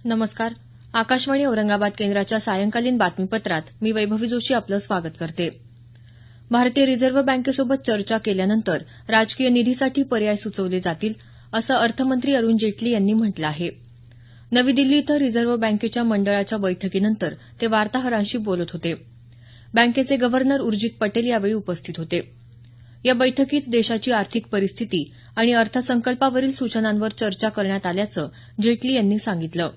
नमस्कार. आकाशवाणी औरंगाबाद केंद्राच्या सायंकालीन बातमीपत्रात मी वैभवी जोशी आपलं स्वागत करते. भारतीय रिझर्व्ह बँकेसोबत चर्चा केल्यानंतर राजकीय निधीसाठी पर्याय सुचवले जातील, असं अर्थमंत्री अरुण जेटली यांनी म्हटलं आहे. नवी दिल्ली इथं रिझर्व्ह बँकेच्या मंडळाच्या बैठकीनंतर ते वार्ताहरांशी बोलत होते. बँकेचे गव्हर्नर उर्जित पटेल यावेळी उपस्थित होते. या बैठकीत देशाची आर्थिक परिस्थिती आणि अर्थसंकल्पावरील सूचनांवर चर्चा करण्यात आल्याचं जेटली यांनी सांगितलं.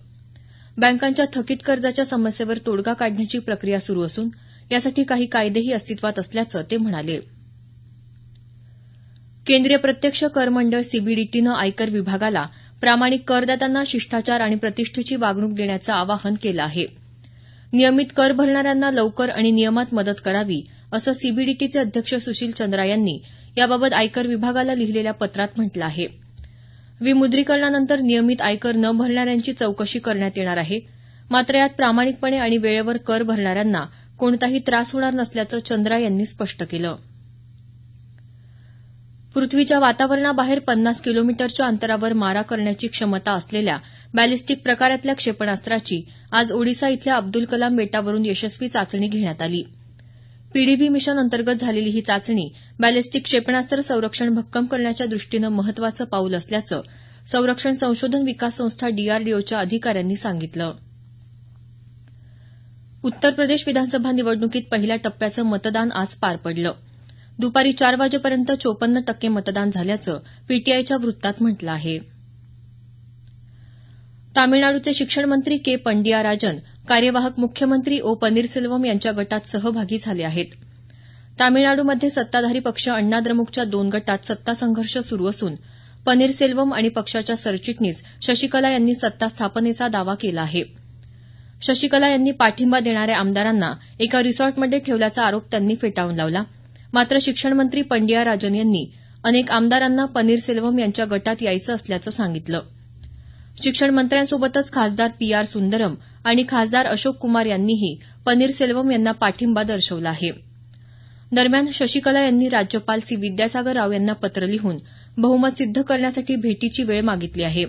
बँकांच्या थकीत कर्जाच्या समस्येवर तोडगा काढण्याची प्रक्रिया सुरू असून यासाठी काही कायदेही अस्तित्वात असल्याचं ते म्हणाले. केंद्रीय प्रत्यक्ष कर मंडळ सीबीडीटीनं आयकर विभागाला प्रामाणिक करदात्यांना शिष्टाचार आणि प्रतिष्ठेची वागणूक देण्याचं आवाहन केलं आहे. नियमित कर भरणाऱ्यांना लवकर आणि नियमात मदत करावी, असं सीबीडीटीचे अध्यक्ष सुशील चंद्रा यांनी याबाबत आयकर विभागाला लिहिलेल्या पत्रात म्हटलं आहे. विमुद्रीकरणानंतर नियमित आयकर न भरणाऱ्यांची चौकशी करण्यात येणार आहे. मात्र यात प्रामाणिकपणे आणि वेळेवर कर भरणाऱ्यांना कोणताही त्रास होणार नसल्याचं चंद्रा यांनी स्पष्ट केलं. पृथ्वीच्या वातावरणाबाहेर 50 किलोमीटरच्या अंतरावर मारा करण्याची क्षमता असलेल्या बॅलिस्टिक प्रकारातल्या क्षेपणास्त्राची आज ओडिसा इथल्या अब्दुल कलाम बेटावरून यशस्वी चाचणी घेण्यात आली. पीडीबी मिशन अंतर्गत झालेली ही चाचणी बॅलिस्टिक क्षेपणास्त्र संरक्षण भक्कम करण्याच्या दृष्टीनं महत्वाचं पाऊल असल्याचं संरक्षण संशोधन विकास संस्था डीआरडीओच्या अधिकाऱ्यांनी सांगितलं. उत्तर प्रदेश विधानसभा निवडणुकीत पहिल्या टप्प्याचं मतदान आज पार पडलं. दुपारी 4 वाजेपर्यंत 54% मतदान झाल्याचं पीटीआयच्या वृत्तात म्हटलं आहे. तामिळनाडूचे शिक्षण मंत्री के पंडियाराजन कार्यवाहक मुख्यमंत्री ओ पनीरसेल्वम यांच्या गटात सहभागी झाले आहेत. तामिळनाडूमध्ये सत्ताधारी पक्ष अण्णा द्रमुकच्या 2 गटात सत्ता संघर्ष सुरू असून पनीरसेल्वम आणि पक्षाच्या सरचिटणीस शशिकला यांनी सत्ता स्थापनेचा दावा केला आहे. शशिकला यांनी पाठिंबा देणाऱ्या आमदारांना एका रिसॉर्टमध्ये ठेवल्याचा आरोप त्यांनी फेटाळून लावला. मात्र शिक्षणमंत्री पंडियाराजन यांनी अनेक आमदारांना पनीरसेल्वम यांच्या गटात यायचं असल्याचं सांगितलं. शिक्षण मंत्र्यांसोबतच खासदार पी आर सुंदरम आणि खासदार अशोक कुमार यांनीही पनीरसेल्वम यांना पाठिंबा दर्शवला आहे. दरम्यान शशिकला यांनी राज्यपाल सी विद्यासागर राव यांना पत्र लिहून बहुमत सिद्ध करण्यासाठी भेटीची वेळ मागितली आहे.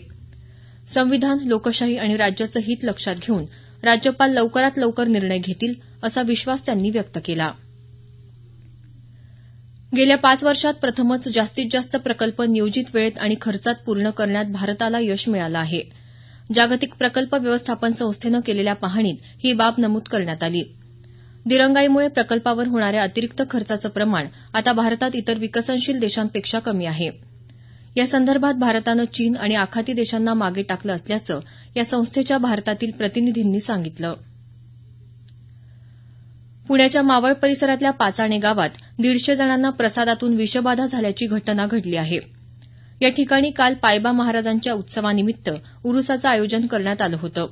संविधान, लोकशाही आणि राज्याचं हित लक्षात घेऊन राज्यपाल लवकरात लवकर निर्णय घेतील, असा विश्वास त्यांनी व्यक्त केला. गेल्या 5 वर्षात प्रथमच जास्तीत जास्त प्रकल्प नियोजित वेळेत आणि खर्चात पूर्ण करण्यात भारताला यश मिळालं आहे. जागतिक प्रकल्प व्यवस्थापन संस्थेनं केलेल्या पाहणीत ही बाब नमूद करण्यात आली. दिरंगाईमुळे प्रकल्पावर होणाऱ्या अतिरिक्त खर्चाचं प्रमाण आता भारतात इतर विकसनशील देशांपेक्षा कमी आहे. या संदर्भात भारतानं चीन आणि आखाती देशांना मागे टाकलं असल्याचं या संस्थेच्या भारतातील प्रतिनिधींनी सांगितलं. पुण्याच्या मावळ परिसरातल्या पाचाणे गावात 150 जणांना प्रसादातून विषबाधा झाल्याची घटना घडली आहे. या ठिकाणी काल पायबा महाराजांच्या उत्सवानिमित्त उरुसाचं आयोजन करण्यात आलं होतं.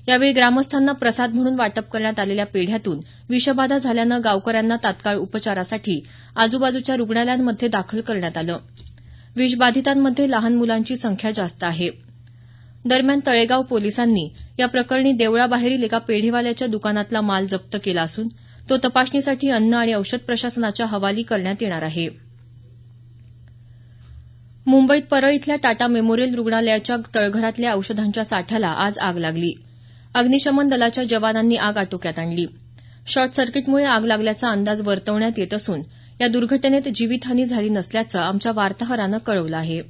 यावेळी ग्रामस्थांना प्रसाद म्हणून वाटप करण्यात आलेल्या पेढ्यातून विषबाधा झाल्यानं गावकऱ्यांना तात्काळ उपचारासाठी आजूबाजूच्या रुग्णालयांमध्ये दाखल करण्यात आलं. विषबाधितांमध्ये लहान मुलांची संख्या जास्त आहे. दरम्यान तळेगाव पोलिसांनी या प्रकरणी देवळाबाहेरील एका पेढेवाल्याच्या दुकानातला माल जप्त केला असून तो तपासणीसाठी अन्न आणि औषध प्रशासनाच्या हवाली करण्यात येणार आहे. मुंबईत परळ इथल्या टाटा मेमोरियल रुग्णालयाच्या तळघरातल्या औषधांच्या साठ्याला आज आग लागली. अग्निशमन दलाच्या जवानांनी आग आटोक्यात आणली. शॉर्ट सर्किटमुळे आग लागल्याचा अंदाज वर्तवण्यात येत असून या दुर्घटनेत जीवितहानी झाली नसल्याचं आमच्या वार्ताहरानं कळवलं आहे.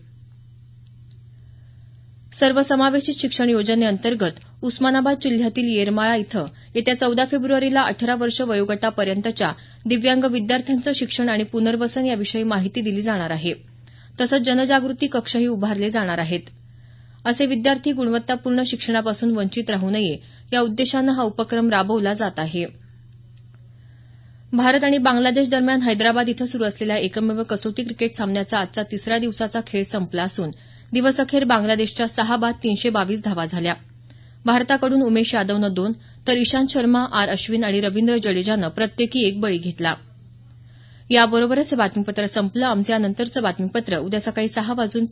सर्वसमावेशित शिक्षण योजनेअंतर्गत उस्मानाबाद जिल्ह्यातील येरमाळा इथं येत्या 14 फेब्रुवारीला 18 वर्ष वयोगटापर्यंतच्या दिव्यांग विद्यार्थ्यांचं शिक्षण आणि पुनर्वसन याविषयी माहिती दिली जाणार आहे. तसंच जनजागृती कक्षही उभारले जाणार आहेत. असे विद्यार्थी गुणवत्तापूर्ण शिक्षणापासून वंचित राहू नये या उद्देशानं हा उपक्रम राबवला जात आहे. भारत आणि बांगलादेश दरम्यान हैदराबाद इथं सुरू असलेल्या एकमेव कसोटी क्रिकेट सामन्याचा आजचा 3रा दिवसाचा खेळ संपला असून दिवसअखेर बांगलादेशच्या 6 बाद 322 धावा झाल्या. भारताकडून उमेश यादवनं 2 तर इशांत शर्मा, आर अश्विन आणि रवींद्र जडेजानं प्रत्येकी 1 बळी घेतला. याबरोबरच हे बातमीपत्र संपलं. आमचं यानंतरचं बातमीपत्र उद्या सकाळी 6:50 वाजून